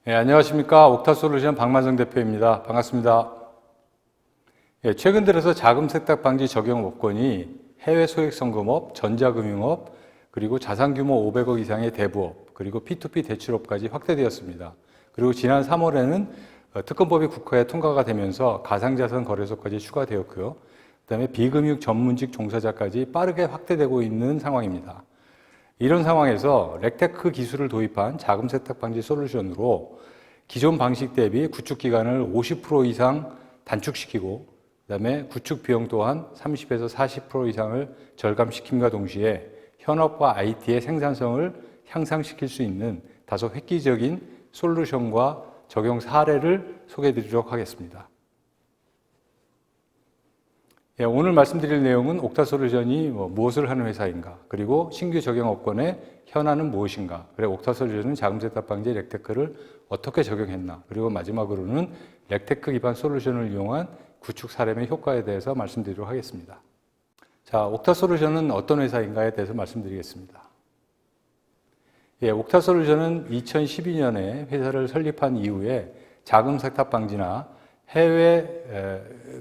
안녕하십니까. 옥타솔루션 박만성 대표입니다. 반갑습니다. 최근 들어서 자금 세탁 방지 적용 업권이 해외 소액성금업, 전자금융업, 그리고 자산규모 500억 이상의 대부업, 그리고 P2P 대출업까지 확대되었습니다. 그리고 지난 3월에는 특검법이 국회에 통과가 되면서 가상자산 거래소까지 추가되었고요. 그다음에 비금융 전문직 종사자까지 빠르게 확대되고 있는 상황입니다. 이런 상황에서 렉테크 기술을 도입한 자금 세탁 방지 솔루션으로 기존 방식 대비 구축 기간을 50% 이상 단축시키고 그다음에 구축 비용 또한 30에서 40% 이상을 절감시킴과 동시에 현업과 IT의 생산성을 향상시킬 수 있는 다소 획기적인 솔루션과 적용 사례를 소개해 드리도록 하겠습니다. 오늘 말씀드릴 내용은 옥타솔루션이 무엇을 하는 회사인가, 그리고 신규 적용 업권의 현안은 무엇인가, 그리고 옥타솔루션은 자금 세탁 방지 렉테크를 어떻게 적용했나, 그리고 마지막으로는 렉테크 기반 솔루션을 이용한 구축 사례 및 효과에 대해서 말씀드리도록 하겠습니다. 자, 옥타솔루션은 어떤 회사인가에 대해서 말씀드리겠습니다. 옥타솔루션은 2012년에 회사를 설립한 이후에 자금 세탁 방지나 해외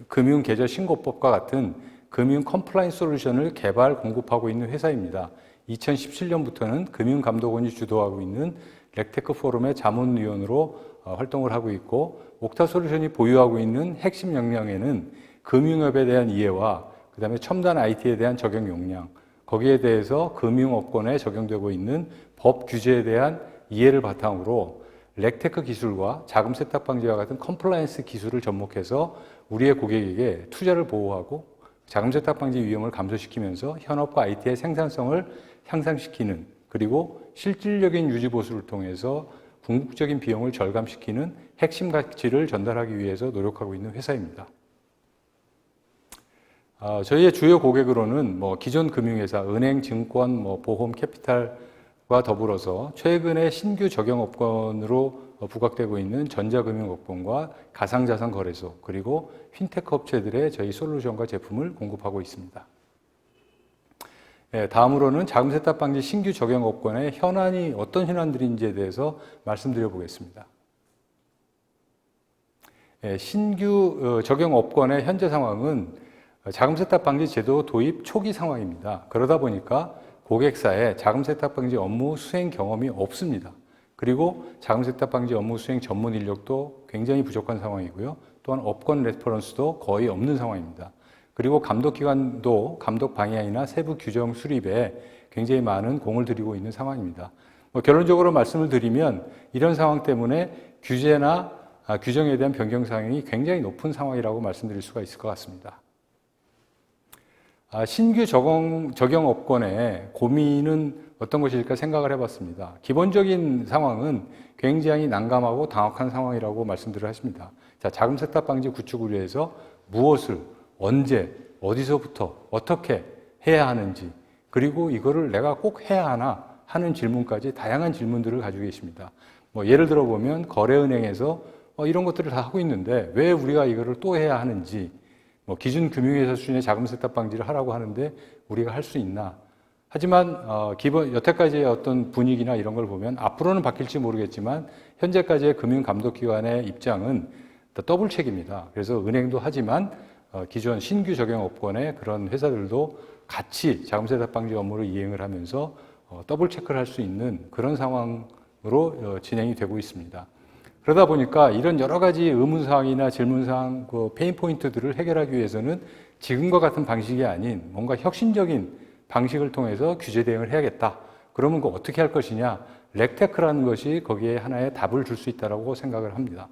금융계좌 신고법과 같은 금융 컴플라이언스 솔루션을 개발, 공급하고 있는 회사입니다. 2017년부터는 금융감독원이 주도하고 있는 렉테크 포럼의 자문위원으로 활동을 하고 있고, 옥타솔루션이 보유하고 있는 핵심 역량에는 금융업에 대한 이해와 그 다음에 첨단 IT에 대한 적용 역량, 거기에 대해서 금융업권에 적용되고 있는 법 규제에 대한 이해를 바탕으로 렉테크 기술과 자금 세탁 방지와 같은 컴플라이언스 기술을 접목해서 우리의 고객에게 투자를 보호하고 자금 세탁 방지 위험을 감소시키면서 현업과 IT의 생산성을 향상시키는, 그리고 실질적인 유지 보수를 통해서 궁극적인 비용을 절감시키는 핵심 가치를 전달하기 위해서 노력하고 있는 회사입니다. 저희의 주요 고객으로는 기존 금융회사, 은행, 증권, 보험, 캐피탈과 더불어서 최근에 신규 적용 업권으로 부각되고 있는 전자금융업권과 가상자산 거래소, 그리고 핀테크 업체들의 저희 솔루션과 제품을 공급하고 있습니다. 다음으로는 자금 세탁 방지 신규 적용 업권의 현안이 어떤 현안들인지에 대해서 말씀드려 보겠습니다. 신규 적용 업권의 현재 상황은 자금 세탁 방지 제도 도입 초기 상황입니다. 그러다 보니까 고객사에 자금 세탁 방지 업무 수행 경험이 없습니다. 그리고 자금 세탁 방지 업무 수행 전문 인력도 굉장히 부족한 상황이고요. 또한 업권 레퍼런스도 거의 없는 상황입니다. 그리고 감독기관도 감독 방향이나 세부 규정 수립에 굉장히 많은 공을 들이고 있는 상황입니다. 결론적으로 말씀을 드리면 이런 상황 때문에 규제나 규정에 대한 변경 사항이 굉장히 높은 상황이라고 말씀드릴 수가 있을 것 같습니다. 신규 적용 업권의 고민은 어떤 것일까 생각을 해봤습니다. 기본적인 상황은 굉장히 난감하고 당혹한 상황이라고 말씀드려 하십니다. 자, 자금 세탁 방지 구축을 위해서 무엇을, 언제, 어디서부터, 어떻게 해야 하는지, 그리고 이거를 내가 꼭 해야 하나 하는 질문까지 다양한 질문들을 가지고 계십니다. 예를 들어 보면 거래은행에서 이런 것들을 다 하고 있는데 왜 우리가 이거를 또 해야 하는지, 기준 금융회사 수준의 자금 세탁 방지를 하라고 하는데 우리가 할 수 있나? 하지만 여태까지의 어떤 분위기나 이런 걸 보면 앞으로는 바뀔지 모르겠지만 현재까지의 금융감독기관의 입장은 더블체크입니다. 그래서 은행도 하지만 기존 신규 적용 업권의 그런 회사들도 같이 자금 세탁 방지 업무를 이행을 하면서 더블 체크를 할 수 있는 그런 상황으로 진행이 되고 있습니다. 그러다 보니까 이런 여러 가지 의문사항이나 질문사항, 페인 포인트들을 해결하기 위해서는 지금과 같은 방식이 아닌 뭔가 혁신적인 방식을 통해서 규제 대응을 해야겠다. 그러면 그거 어떻게 할 것이냐? 렉테크라는 것이 거기에 하나의 답을 줄 수 있다고 생각을 합니다.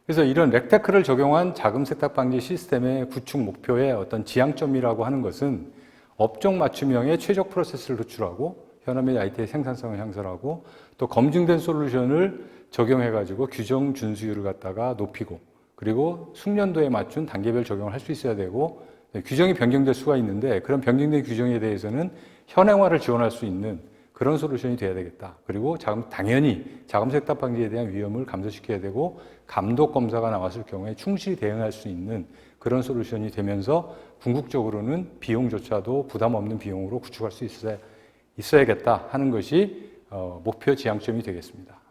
그래서 이런 렉테크를 적용한 자금 세탁 방지 시스템의 구축 목표의 어떤 지향점이라고 하는 것은 업종 맞춤형의 최적 프로세스를 도출하고 현업 및 IT의 생산성을 향상하고 또 검증된 솔루션을 적용해가지고 규정 준수율을 갖다가 높이고, 그리고 숙련도에 맞춘 단계별 적용을 할 수 있어야 되고, 규정이 변경될 수가 있는데 그런 변경된 규정에 대해서는 현행화를 지원할 수 있는 그런 솔루션이 돼야 되겠다. 그리고 당연히 자금 세탁 방지에 대한 위험을 감소시켜야 되고 감독 검사가 나왔을 경우에 충실히 대응할 수 있는 그런 솔루션이 되면서 궁극적으로는 비용조차도 부담 없는 비용으로 구축할 수 있어야겠다 하는 것이 목표 지향점이 되겠습니다.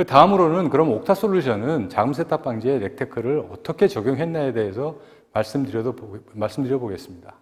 다음으로는 그럼 옥타 솔루션은 자금 세탁 방지에 렉테크를 어떻게 적용했나에 대해서 말씀드려 보겠습니다.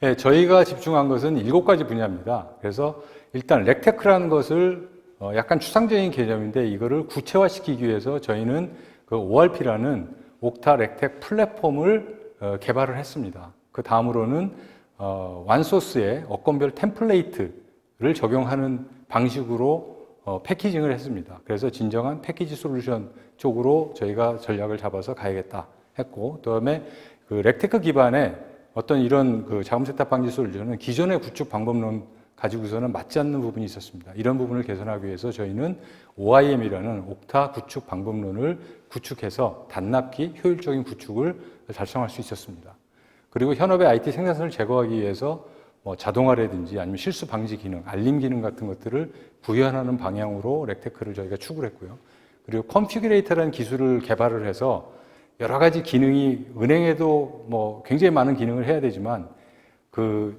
예, 저희가 집중한 것은 7가지 분야입니다. 그래서 일단 렉테크라는 것을 약간 추상적인 개념인데 이거를 구체화시키기 위해서 저희는 그 ORP라는 옥타 렉텍 플랫폼을 개발을 했습니다. 그 다음으로는 완소스의 업건별 템플레이트를 적용하는 방식으로 패키징을 했습니다. 그래서 진정한 패키지 솔루션 쪽으로 저희가 전략을 잡아서 가야겠다 했고, 그다음에 그 렉테크 기반의 어떤 이런 그 자금 세탁 방지 솔루션은 기존의 구축 방법론 가지고서는 맞지 않는 부분이 있었습니다. 이런 부분을 개선하기 위해서 저희는 OIM이라는 옥타 구축 방법론을 구축해서 단납기 효율적인 구축을 달성할 수 있었습니다. 그리고 현업의 IT 생산성을 제거하기 위해서 뭐 자동화라든지 아니면 실수 방지 기능, 알림 기능 같은 것들을 구현하는 방향으로 렉테크를 저희가 추구를 했고요. 그리고 컨피규레이터라는 기술을 개발을 해서 여러 가지 기능이 은행에도 뭐 굉장히 많은 기능을 해야 되지만 그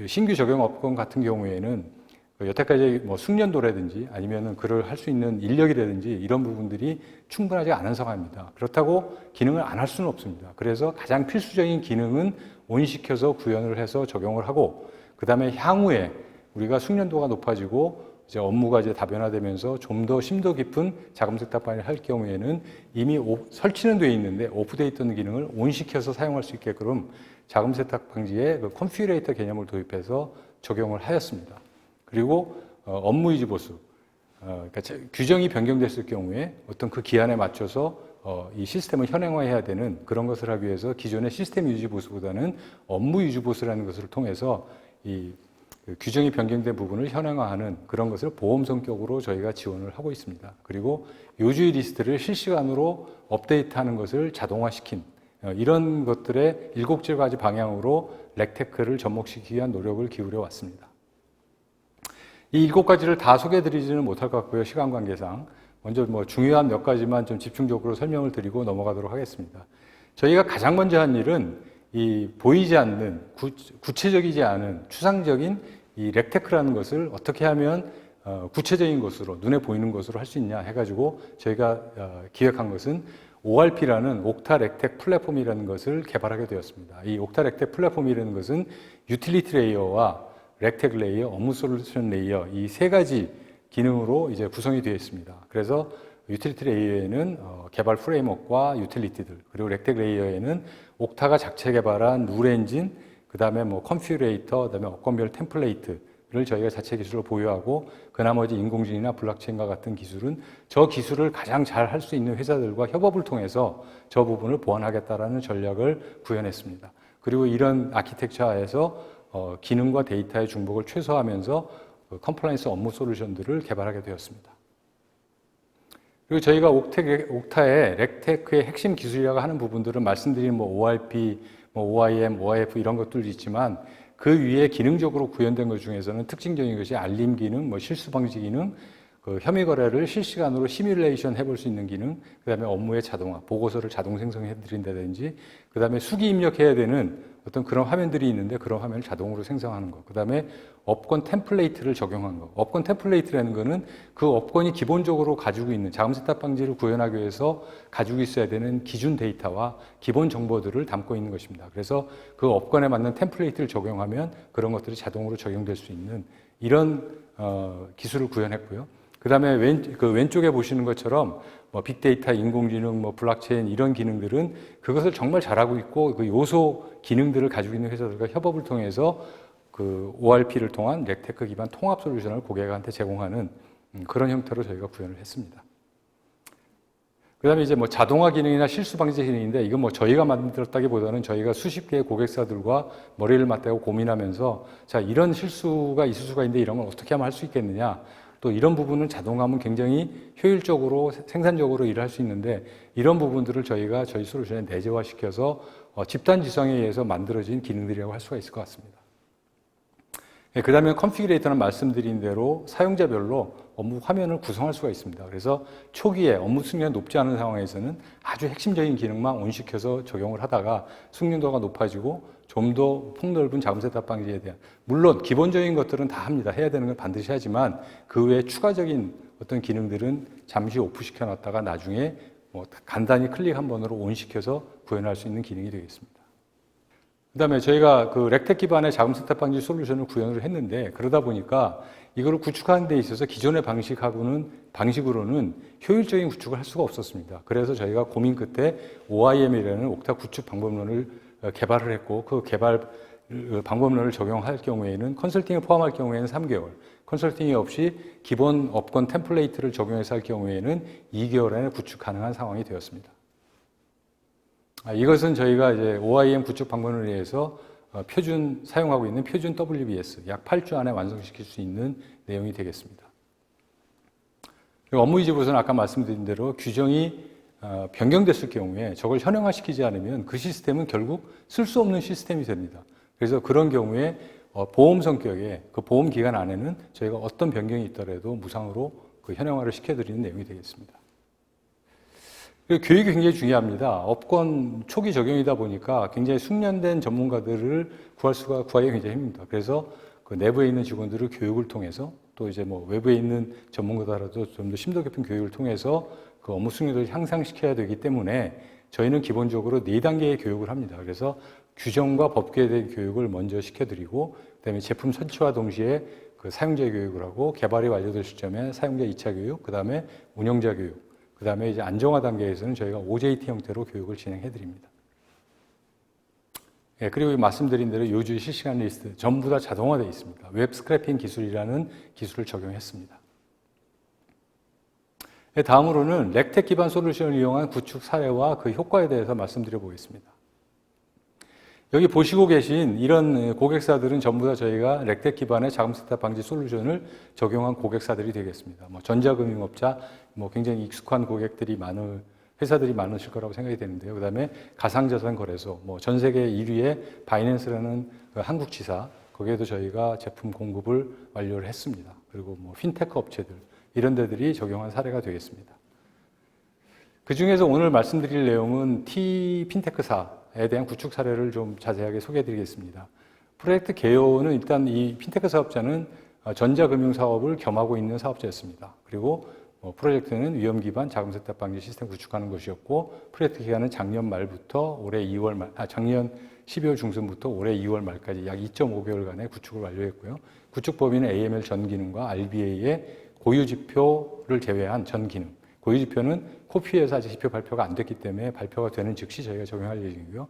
신규 적용 업권 같은 경우에는 여태까지 뭐 숙련도라든지 아니면은 그를 할 수 있는 인력이라든지 이런 부분들이 충분하지 않은 상황입니다. 그렇다고 기능을 안 할 수는 없습니다. 그래서 가장 필수적인 기능은 온시켜서 구현을 해서 적용을 하고, 그 다음에 향후에 우리가 숙련도가 높아지고 이제 업무가 이제 다변화되면서 좀 더 심도 깊은 자금 세탁 방지를 할 경우에는 이미 설치는 되어 있는데 오프데이트된 기능을 온시켜서 사용할 수 있게끔 자금 세탁 방지에 그 컨피규레이터 개념을 도입해서 적용을 하였습니다. 그리고 업무 유지 보수, 그러니까 규정이 변경됐을 경우에 어떤 그 기한에 맞춰서 이 시스템을 현행화해야 되는 그런 것을 하기 위해서 기존의 시스템 유지 보수보다는 업무 유지 보수라는 것을 통해서 이 규정이 변경된 부분을 현행화하는 그런 것을 보험 성격으로 저희가 지원을 하고 있습니다. 그리고 요주의 리스트를 실시간으로 업데이트하는 것을 자동화시킨 이런 것들의 7가지 방향으로 렉테크를 접목시키기 위한 노력을 기울여 왔습니다. 이 7가지를 다 소개해드리지는 못할 것 같고요. 시간 관계상. 먼저 뭐 중요한 몇 가지만 좀 집중적으로 설명을 드리고 넘어가도록 하겠습니다. 저희가 가장 먼저 한 일은 이 보이지 않는 구체적이지 않은 추상적인 이 렉테크라는 것을 어떻게 하면 구체적인 것으로 눈에 보이는 것으로 할 수 있냐 해가지고 저희가 기획한 것은 ORP라는 옥타 렉텍 플랫폼이라는 것을 개발하게 되었습니다. 이 옥타 렉텍 플랫폼이라는 것은 유틸리티 레이어와 렉텍 레이어, 업무 솔루션 레이어 이 3가지 기능으로 이제 구성이 되어 있습니다. 그래서 유틸리티 레이어에는 개발 프레임워크와 유틸리티들, 그리고 렉텍 레이어에는 옥타가 자체 개발한 룰 엔진, 그 다음에 뭐 컨피규레이터, 그 다음에 업권별 템플레이트를 저희가 자체 기술로 보유하고, 그 나머지 인공지능이나 블록체인과 같은 기술은 저 기술을 가장 잘 할 수 있는 회사들과 협업을 통해서 저 부분을 보완하겠다라는 전략을 구현했습니다. 그리고 이런 아키텍처에서 기능과 데이터의 중복을 최소화하면서 컴플라이언스 업무 솔루션들을 개발하게 되었습니다. 그리고 저희가 옥타의 렉테크의 핵심 기술이라고 하는 부분들은 말씀드린 뭐 ORP, 뭐 OIM, OIF 이런 것들도 있지만 그 위에 기능적으로 구현된 것 중에서는 특징적인 것이 알림 기능, 뭐 실수 방지 기능, 그 혐의 거래를 실시간으로 시뮬레이션 해볼 수 있는 기능, 그 다음에 업무의 자동화, 보고서를 자동 생성해 드린다든지, 그 다음에 수기 입력해야 되는 어떤 그런 화면들이 있는데 그런 화면을 자동으로 생성하는 것, 그 다음에 업권 템플레이트를 적용한 것. 업권 템플레이트라는 거는 그 업권이 기본적으로 가지고 있는 자금 세탁 방지를 구현하기 위해서 가지고 있어야 되는 기준 데이터와 기본 정보들을 담고 있는 것입니다. 그래서 그 업권에 맞는 템플레이트를 적용하면 그런 것들이 자동으로 적용될 수 있는 이런 기술을 구현했고요. 그 다음에 왼쪽에 보시는 것처럼 뭐 빅데이터, 인공지능, 뭐 블록체인 이런 기능들은 그것을 정말 잘하고 있고 그 요소 기능들을 가지고 있는 회사들과 협업을 통해서 그 ORP를 통한 렉테크 기반 통합 솔루션을 고객한테 제공하는 그런 형태로 저희가 구현을 했습니다. 그 다음에 이제 뭐 자동화 기능이나 실수 방지 기능인데 이건 뭐 저희가 만들었다기보다는 저희가 수십 개의 고객사들과 머리를 맞대고 고민하면서 자, 이런 실수가 있을 수가 있는데 이런 건 어떻게 하면 할 수 있겠느냐. 또 이런 부분은 자동화하면 굉장히 효율적으로 생산적으로 일을 할 수 있는데 이런 부분들을 저희가 저희 솔루션에 내재화시켜서 집단 지성에 의해서 만들어진 기능들이라고 할 수가 있을 것 같습니다. 그 다음에 컨피규레이터는 말씀드린 대로 사용자별로 업무 화면을 구성할 수가 있습니다. 그래서 초기에 업무 숙련이 높지 않은 상황에서는 아주 핵심적인 기능만 온시켜서 적용을 하다가 숙련도가 높아지고 좀 더 폭넓은 자금 세탁 방지에 대한 물론 기본적인 것들은 다 합니다. 해야 되는 걸 반드시 하지만 그 외에 추가적인 어떤 기능들은 잠시 오프 시켜놨다가 나중에 뭐 간단히 클릭 한 번으로 온 시켜서 구현할 수 있는 기능이 되겠습니다. 그 다음에 저희가 그 렉텍 기반의 자금 세탁 방지 솔루션을 구현을 했는데, 그러다 보니까 이거를 구축하는 데 있어서 기존의 방식으로는 효율적인 구축을 할 수가 없었습니다. 그래서 저희가 고민 끝에 OIM이라는 옥타 구축 방법론을 개발을 했고, 그 개발 방법론을 적용할 경우에는, 컨설팅을 포함할 경우에는 3개월, 컨설팅이 없이 기본 업권 템플레이트를 적용해서 할 경우에는 2개월 안에 구축 가능한 상황이 되었습니다. 이것은 저희가 이제 OIM 구축 방법론에 의해서 사용하고 있는 표준 WBS 약 8주 안에 완성시킬 수 있는 내용이 되겠습니다. 그리고 업무위주보수는 아까 말씀드린 대로 규정이 변경됐을 경우에 저걸 현행화시키지 않으면 그 시스템은 결국 쓸 수 없는 시스템이 됩니다. 그래서 그런 경우에 보험 성격의 그 보험 기간 안에는 저희가 어떤 변경이 있더라도 무상으로 그 현행화를 시켜드리는 내용이 되겠습니다. 교육이 굉장히 중요합니다. 업권 초기 적용이다 보니까 굉장히 숙련된 전문가들을 구하기가 굉장히 힘듭니다. 그래서 그 내부에 있는 직원들을 교육을 통해서, 또 이제 뭐 외부에 있는 전문가더라도 좀 더 심도 깊은 교육을 통해서 그 업무 숙련도를 향상시켜야 되기 때문에 저희는 기본적으로 4단계의 교육을 합니다. 그래서 규정과 법규에 대한 교육을 먼저 시켜드리고, 그다음에 제품 선취와 동시에 그 사용자 교육을 하고, 개발이 완료될 시점에 사용자 2차 교육, 그다음에 운영자 교육, 그 다음에 이제 안정화 단계에서는 저희가 OJT 형태로 교육을 진행해 드립니다. 예, 그리고 말씀드린 대로 요주 실시간 리스트 전부 다 자동화되어 있습니다. 웹 스크래핑 기술이라는 기술을 적용했습니다. 예, 다음으로는 렉텍 기반 솔루션을 이용한 구축 사례와 그 효과에 대해서 말씀드려 보겠습니다. 여기 보시고 계신 이런 고객사들은 전부 다 저희가 렉텍 기반의 자금 세탁 방지 솔루션을 적용한 고객사들이 되겠습니다. 뭐 전자금융업자, 뭐 굉장히 익숙한 회사들이 많으실 거라고 생각이 되는데요. 그 다음에 가상자산 거래소, 뭐 전 세계 1위의 바이낸스라는 그 한국 지사, 거기에도 저희가 제품 공급을 완료를 했습니다. 그리고 뭐 핀테크 업체들, 이런 데들이 적용한 사례가 되겠습니다. 그 중에서 오늘 말씀드릴 내용은 핀테크사에 대한 구축 사례를 좀 자세하게 소개해 드리겠습니다. 프로젝트 개요는 일단 이 핀테크 사업자는 전자금융 사업을 겸하고 있는 사업자였습니다. 그리고 프로젝트는 위험 기반 자금 세탁 방지 시스템 구축하는 것이었고, 프로젝트 기간은 작년 12월 중순부터 올해 2월 말까지 약 2.5개월간의 구축을 완료했고요. 구축 범위는 AML 전 기능과 RBA의 고유 지표를 제외한 전 기능. 고유 지표는 코피에서 아직 지표 발표가 안 됐기 때문에 발표가 되는 즉시 저희가 적용할 예정이고요.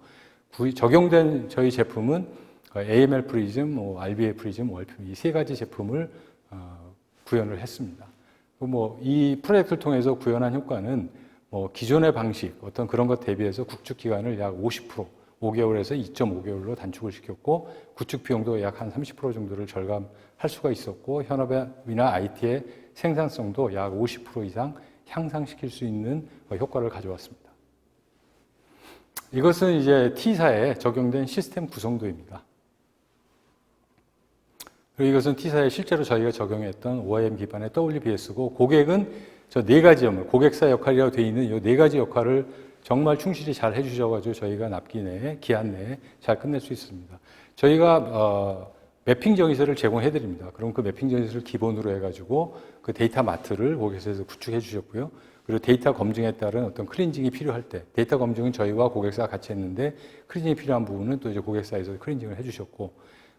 적용된 저희 제품은 AML 프리즘, RBA 프리즘, ORP 이 세 가지 제품을 구현을 했습니다. 이 프로젝트를 통해서 구현한 효과는 기존의 방식 어떤 그런 것 대비해서 구축 기간을 약 50%, 5개월에서 2.5개월로 단축을 시켰고, 구축 비용도 약 한 30% 정도를 절감할 수가 있었고, 현업이나 IT의 생산성도 약 50% 이상 향상시킬 수 있는 효과를 가져왔습니다. 이것은 이제 T사에 적용된 시스템 구성도입니다. 그리고 이것은 T사에 실제로 저희가 적용했던 OIM 기반의 WBS고, 고객은 저 4가지 고객사 역할이라고 되어 있는 이 4가지 역할을 정말 충실히 잘 해주셔가지고 저희가 납기 내에, 기한 내에 잘 끝낼 수 있습니다. 저희가 매핑 정의서를 제공해 드립니다. 그럼 그 매핑 정의서를 기본으로 해가지고 그 데이터 마트를 고객사에서 구축해 주셨고요. 그리고 데이터 검증에 따른 어떤 클린징이 필요할 때, 데이터 검증은 저희와 고객사가 같이 했는데, 클린징이 필요한 부분은 또 이제 고객사에서 클린징을 해주셨고,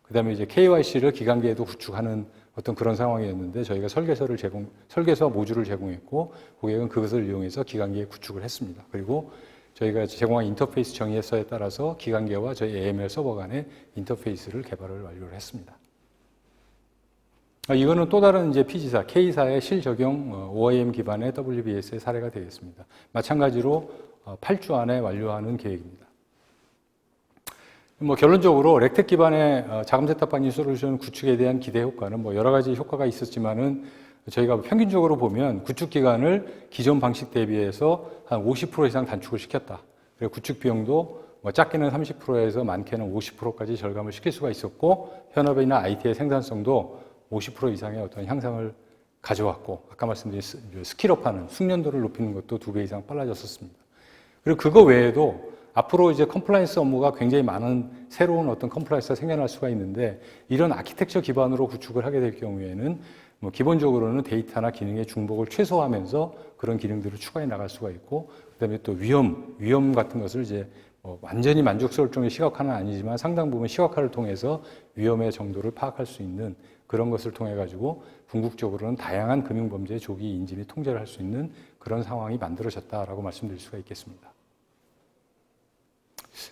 그 다음에 이제 KYC를 기간기에도 구축하는 어떤 그런 상황이었는데, 저희가 설계서 모듈을 제공했고, 고객은 그것을 이용해서 기간기에 구축을 했습니다. 그리고 저희가 제공한 인터페이스 정의서에 따라서 기간계와 저희 AML 서버 간의 인터페이스를 개발을 완료를 했습니다. 이거는 또 다른 이제 P지사, K사의 실적용 OIM 기반의 WBS의 사례가 되겠습니다. 마찬가지로 8주 안에 완료하는 계획입니다. 결론적으로 렉텍 기반의 자금 세탁 방지 솔루션 구축에 대한 기대 효과는 여러 가지 효과가 있었지만은, 저희가 평균적으로 보면 구축 기간을 기존 방식 대비해서 한 50% 이상 단축을 시켰다. 그리고 구축 비용도 작게는 30%에서 많게는 50%까지 절감을 시킬 수가 있었고, 현업이나 IT의 생산성도 50% 이상의 어떤 향상을 가져왔고, 아까 말씀드린 스킬업하는 숙련도를 높이는 것도 2배 이상 빨라졌었습니다. 그리고 그거 외에도 앞으로 이제 컴플라이언스 업무가 굉장히 많은 새로운 어떤 컴플라이언스가 생겨날 수가 있는데, 이런 아키텍처 기반으로 구축을 하게 될 경우에는 뭐 기본적으로는 데이터나 기능의 중복을 최소화하면서 그런 기능들을 추가해 나갈 수가 있고, 그다음에 또 위험 같은 것을 이제 완전히 만족스러울 정도의 시각화는 아니지만 상당 부분 시각화를 통해서 위험의 정도를 파악할 수 있는 그런 것을 통해 가지고 궁극적으로는 다양한 금융범죄의 조기 인지 및 통제를 할 수 있는 그런 상황이 만들어졌다라고 말씀드릴 수가 있겠습니다.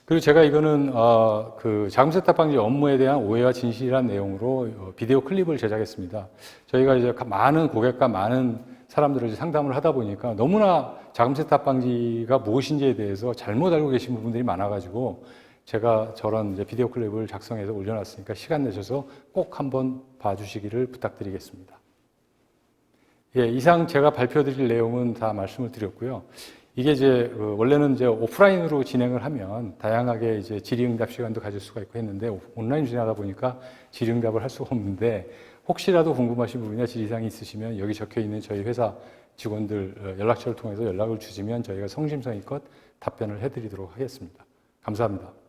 그리고 제가 이거는 그 자금세탁 방지 업무에 대한 오해와 진실이라는 내용으로 비디오 클립을 제작했습니다. 저희가 이제 많은 고객과 많은 사람들을 이제 상담을 하다 보니까 너무나 자금세탁 방지가 무엇인지에 대해서 잘못 알고 계신 부분들이 많아가지고 제가 저런 이제 비디오 클립을 작성해서 올려놨으니까 시간 내셔서 꼭 한번 봐주시기를 부탁드리겠습니다. 예, 이상 제가 발표드릴 내용은 다 말씀을 드렸고요. 이게 이제 원래는 이제 오프라인으로 진행을 하면 다양하게 이제 질의응답 시간도 가질 수가 있고 했는데 온라인 진행하다 보니까 질의응답을 할 수가 없는데 혹시라도 궁금하신 부분이나 질의사항이 있으시면 여기 적혀 있는 저희 회사 직원들 연락처를 통해서 연락을 주시면 저희가 성심성의껏 답변을 해드리도록 하겠습니다. 감사합니다.